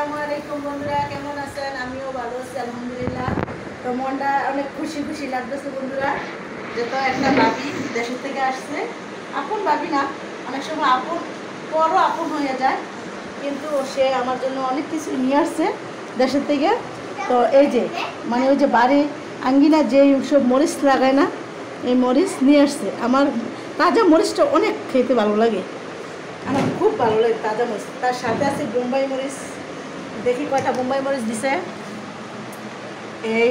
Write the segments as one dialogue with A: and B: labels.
A: আসসালামু আলাইকুম বন্ধুরা, কেমন আছেন? আমিও ভালো আছি আলহামদুলিল্লাহ। তো মনটা অনেক খুশি খুশি লাগতেছে বন্ধুরা, যে তো একটা ভাবি দেশের থেকে আসছে। আপন ভাবি না, অনেক সময় আপন বড় আপন হয়ে যায়, কিন্তু সে আমার জন্য অনেক কিছু নিয়ে আসছে দেশের থেকে। তো এই যে মানে ওই যে বাড়ি আঙ্গিনা যে সব মরিচ লাগায় না, এই মরিচ নিয়ে আসছে। আমার তাজা মরিচটা অনেক খেতে ভালো লাগে, আমার খুব ভালো লাগে তাজা মরিচ। তার সাথে আছে বোম্বাই মরিচ। দেখি কয়টা বোম্বাই মরিচ দিছে, এই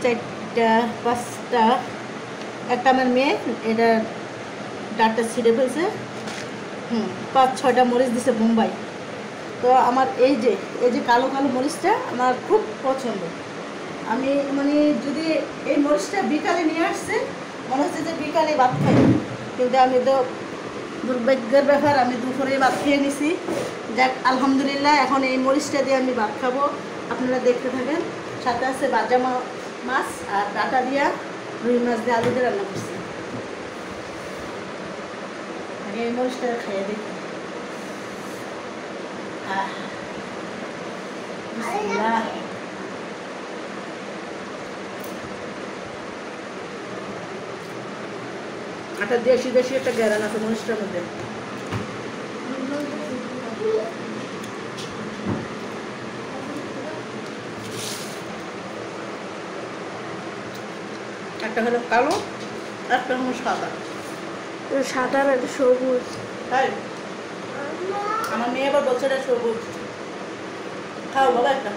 A: 4টা 5টা। একটা আমার মেয়ে এটা ডাঁটটা ছিঁড়ে ফেলছে। 5-6টা মরিচ দিছে বোম্বাই। তো আমার এই যে কালো কালো মরিচটা আমার খুব পছন্দ। আমি মানে যদি এই মরিচটা বিকালে নিয়ে আসছে, মনে হচ্ছে যে বিকালে ভাত খাই, কিন্তু আমি তো দুর্ভাগ্যের ব্যাপার, আমি দুপুরে ভাত খেয়ে নিছি। যাক আলহামদুলিল্লাহ, এখন এই মরিচটা দিয়ে আমি ভাত খাবো। আপনারা দেখতে থাকেন। সাথে আছে ভাজা মাছ আর ডাটা দিয়া রুই মাছ দিয়ে আলু দিয়ে রান্না করছি। আগে এই মরিচটা খেয়ে দিই। বিসমিল্লাহ। একটা দেশি দেশি একটা গ্যারান আছে মরিচটার মধ্যে। একটা হলো কালো, একটা হলো সাদা।
B: সাদা না সবুজ।
A: তাই আমার মেয়ে আবার বলছে এটা সবুজ। খাও বাবা একটা।